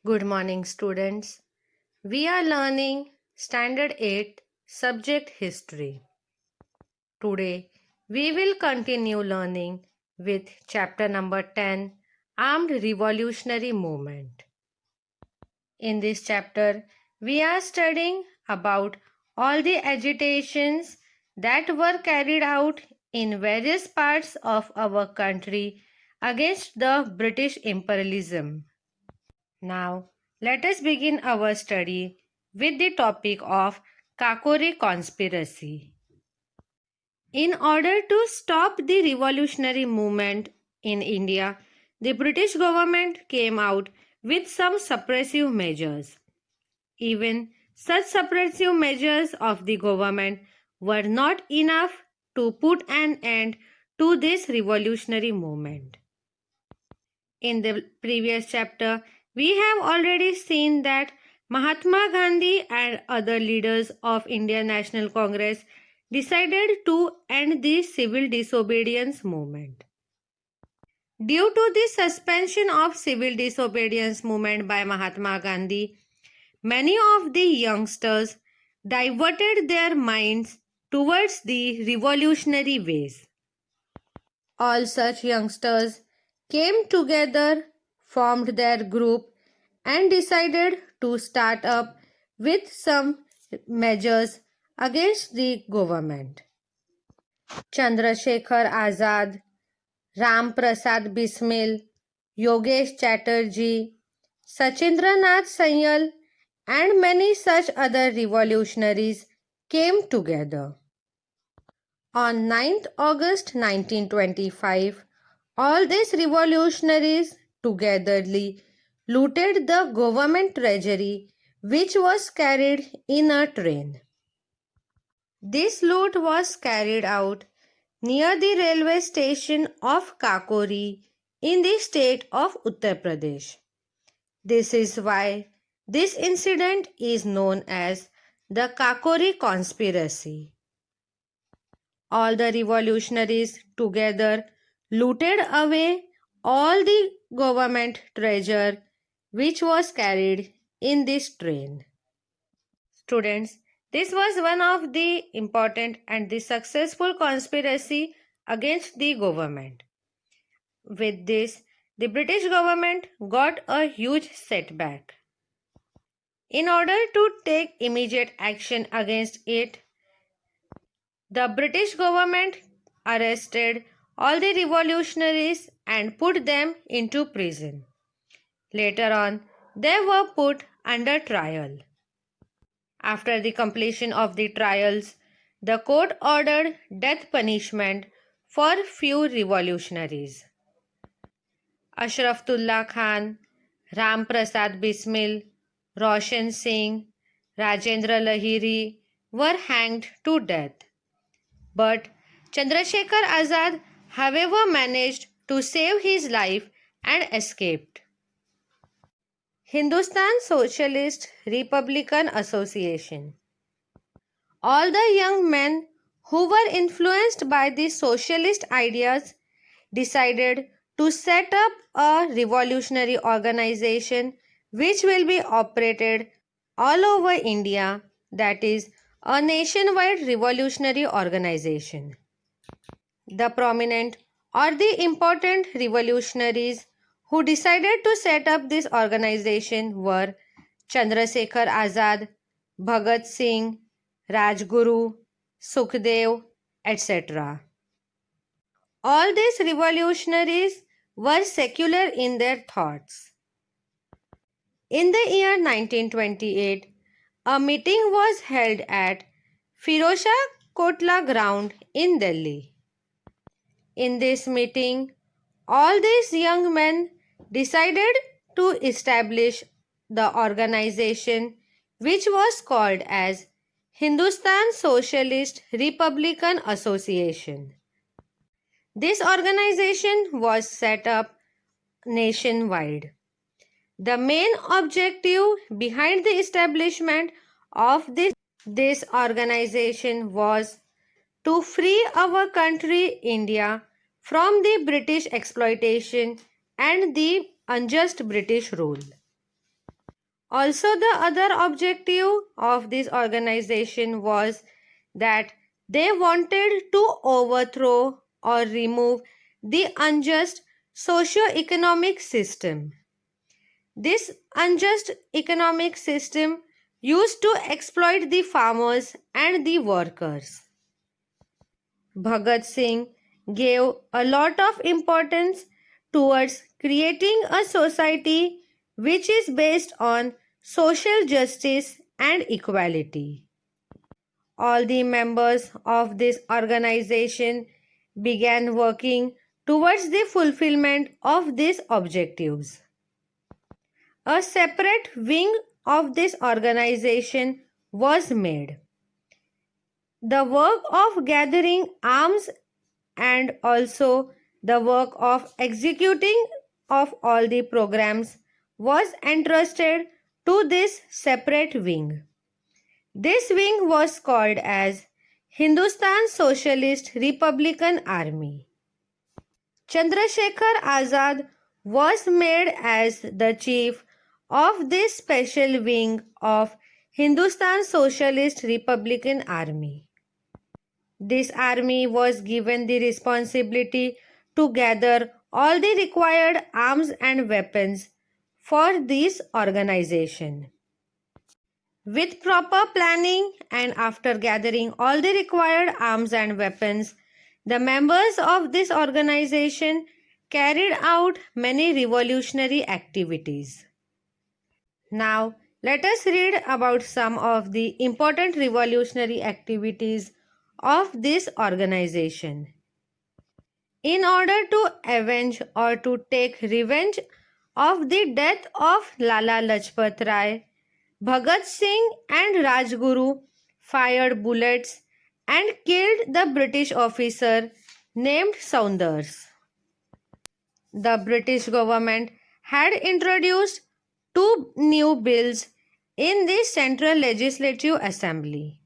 Good morning, students. We are learning Standard 8 Subject History. Today, we will continue learning with chapter number 10 Armed Revolutionary Movement. In this chapter, we are studying about all the agitations that were carried out in various parts of our country against the British imperialism. Now, let us begin our study with the topic of Kakori conspiracy. In order to stop the revolutionary movement in India, the British government came out with some suppressive measures. Even such suppressive measures of the government were not enough to put an end to this revolutionary movement. In the previous chapter, we have already seen that Mahatma Gandhi and other leaders of Indian National Congress decided to end the civil disobedience movement. Due to the suspension of civil disobedience movement by Mahatma Gandhi, many of the youngsters diverted their minds towards the revolutionary ways. All such youngsters came together, formed their group, and decided to start up with some measures against the government. Chandrasekhar Azad, Ram Prasad Bismil, Yogesh Chatterjee, Sachindranath Sanyal, and many such other revolutionaries came together. On 9th August 1925, all these revolutionaries togetherly looted the government treasury, which was carried in a train. This loot was carried out near the railway station of Kakori in the state of Uttar Pradesh. This is why this incident is known as the Kakori conspiracy. All the revolutionaries together looted away all the government treasure which was carried in this train. Students, this was one of the important and the successful conspiracy against the government. With this, the British government got a huge setback. In order to take immediate action against it, the British government arrested all the revolutionaries and put them into prison. Later on, they were put under trial. After the completion of the trials, the court ordered death punishment for few revolutionaries. Ashrafullah Khan, Ram Prasad Bismil, Roshan Singh, Rajendra Lahiri were hanged to death. But Chandrasekhar Azad, however, managed to save his life and escaped. Hindustan Socialist Republican Association. All the young men who were influenced by the socialist ideas decided to set up a revolutionary organization which will be operated all over India, that is, a nationwide revolutionary organization. The prominent or the important revolutionaries who decided to set up this organization were Chandrasekhar Azad, Bhagat Singh, Rajguru, Sukhdev, etc. All these revolutionaries were secular in their thoughts. In the year 1928, a meeting was held at Firozshah Kotla ground in Delhi. In this meeting, all these young men decided to establish the organization which was called as Hindustan Socialist Republican Association. This organization was set up nationwide. The main objective behind the establishment of this organization was to free our country India from the British exploitation and the unjust British rule. Also, the other objective of this organization was that they wanted to overthrow or remove the unjust socio-economic system. This unjust economic system used to exploit the farmers and the workers. Bhagat Singh gave a lot of importance towards creating a society which is based on social justice and equality. All the members of this organization began working towards the fulfillment of these objectives. A separate wing of this organization was made. The work of gathering arms and also the work of executing of all the programs was entrusted to this separate wing. This wing was called as Hindustan Socialist Republican Army. Chandrasekhar Azad was made as the chief of this special wing of Hindustan Socialist Republican Army. This army was given the responsibility to gather all the required arms and weapons for this organization. With proper planning and after gathering all the required arms and weapons, the members of this organization carried out many revolutionary activities. Now, let us read about some of the important revolutionary activities of this organization. In order to avenge or to take revenge of the death of Lala Lajpat Rai, Bhagat Singh and Rajguru fired bullets and killed the British officer named Saunders. The British government had introduced two new bills in the Central Legislative Assembly.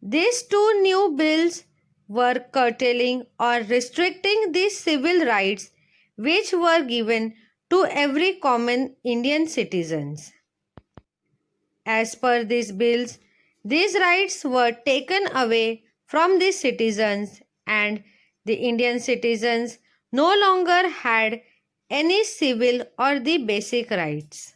These two new bills were curtailing or restricting the civil rights which were given to every common Indian citizens. As per these bills, these rights were taken away from the citizens and the Indian citizens no longer had any civil or the basic rights.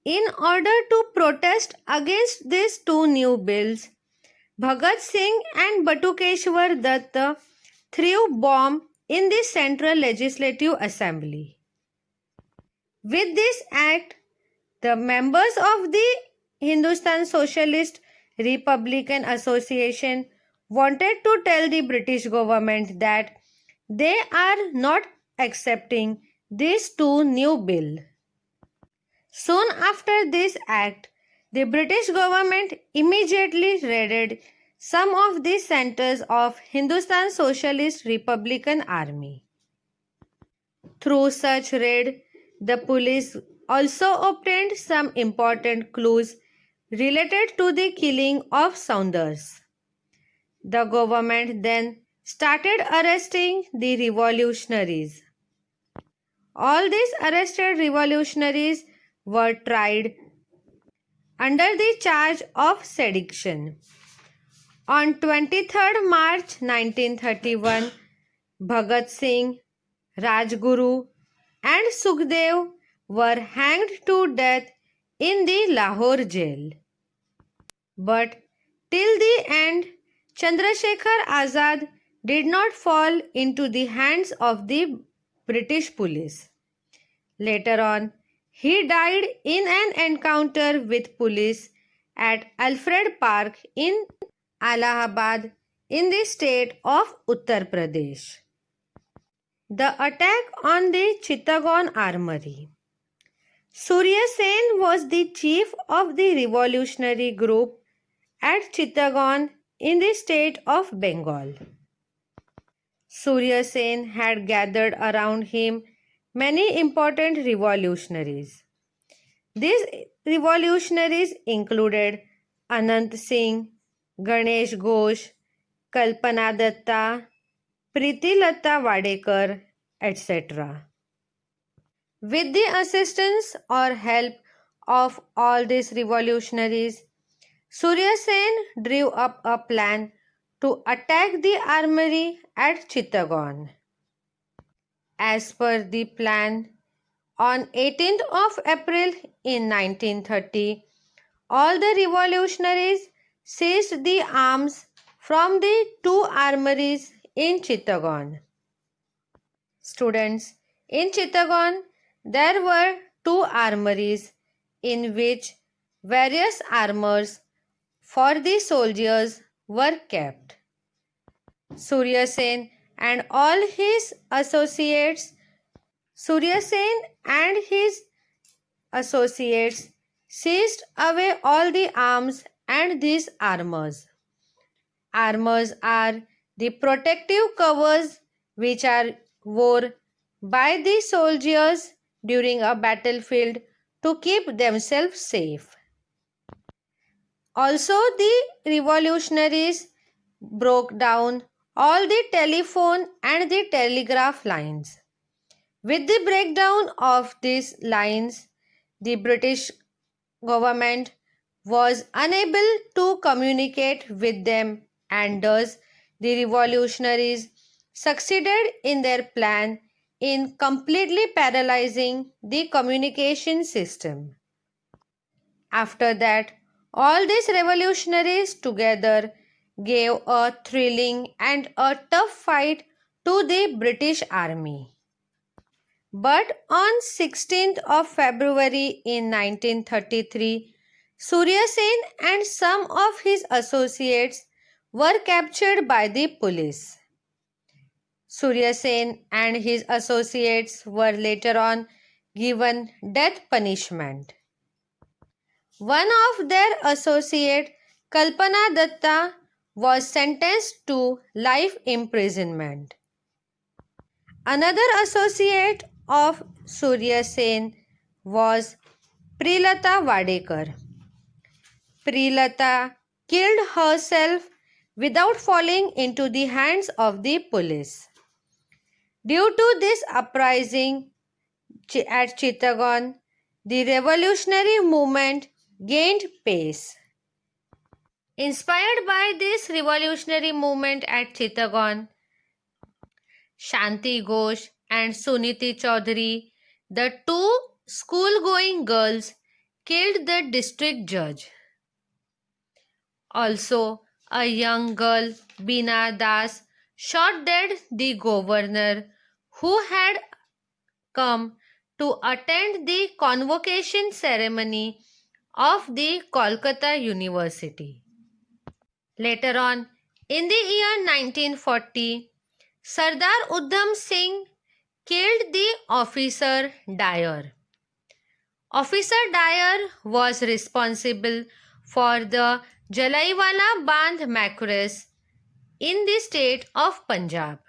In order to protest against these two new bills, Bhagat Singh and Batukeshwar Dutt threw bomb in the Central Legislative Assembly. With this act, the members of the Hindustan Socialist Republican Association wanted to tell the British government that they are not accepting these two new bills. Soon after this act, the British government immediately raided some of the centers of Hindustan Socialist Republican Army. Through such raid, the police also obtained some important clues related to the killing of Saunders. The government then started arresting the revolutionaries. All these arrested revolutionaries were tried under the charge of sedition. On 23rd March 1931, Bhagat Singh, Rajguru and Sukhdev were hanged to death in the Lahore jail. But till the end, Chandrasekhar Azad did not fall into the hands of the British police. Later on, he died in an encounter with police at Alfred Park in Allahabad in the state of Uttar Pradesh. The attack on the Chittagong Armory. Surya Sen was the chief of the revolutionary group at Chittagong in the state of Bengal. Surya Sen had gathered around him many important revolutionaries. These revolutionaries included Anant Singh, Ganesh Ghosh, Kalpana Datta, Priti Lata Wadekar, etc. With the assistance or help of all these revolutionaries, Surya Sen drew up a plan to attack the armory at Chittagong. As per the plan, on 18th of April in 1930, all the revolutionaries seized the arms from the two armories in Chittagong. Students, in Chittagong, there were two armories in which various armors for the soldiers were kept. Surya Sen and all his associates Surya Sen and his associates seized away all the arms and these armors. Armors are the protective covers which are worn by the soldiers during a battlefield to keep themselves safe. Also, the revolutionaries broke down all the telephone and the telegraph lines. With the breakdown of these lines, the British government was unable to communicate with them, and thus the revolutionaries succeeded in their plan in completely paralyzing the communication system. After that, all these revolutionaries together gave a thrilling and a tough fight to the British army. But on 16th of February in 1933, Surya Sen and some of his associates were captured by the police. Surya Sen and his associates were later on given death punishment. One of their associate, Kalpana Datta, was sentenced to life imprisonment. Another associate of Surya Sen was Prilata Wadekar. Prilata killed herself without falling into the hands of the police. Due to this uprising at Chittagong, the revolutionary movement gained pace. Inspired by this revolutionary movement at Chittagong, Shanti Ghosh and Suniti Chaudhary, the two school-going girls, killed the district judge. Also, a young girl, Bina Das, shot dead the governor who had come to attend the convocation ceremony of the Kolkata University. Later on, in the year 1940, Sardar Udham Singh killed the officer Dyer. Officer Dyer was responsible for the Jalaiwala Bandh massacres in the state of Punjab.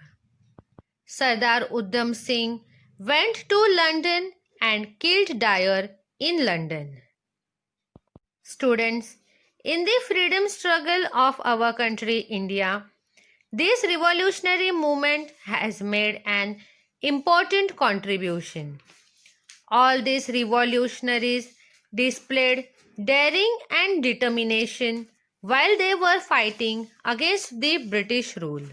Sardar Udham Singh went to London and killed Dyer in London. Students, in the freedom struggle of our country, India, this revolutionary movement has made an important contribution. All these revolutionaries displayed daring and determination while they were fighting against the British rule.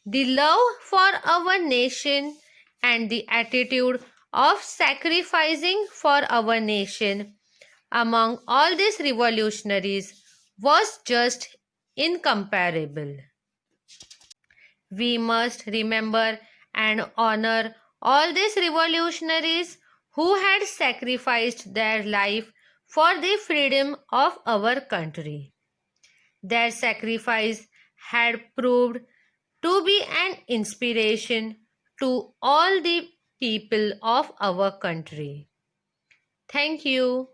The love for our nation and the attitude of sacrificing for our nation among all these revolutionaries was just incomparable. We must remember and honor all these revolutionaries who had sacrificed their life for the freedom of our country. Their sacrifice had proved to be an inspiration to all the people of our country. Thank you.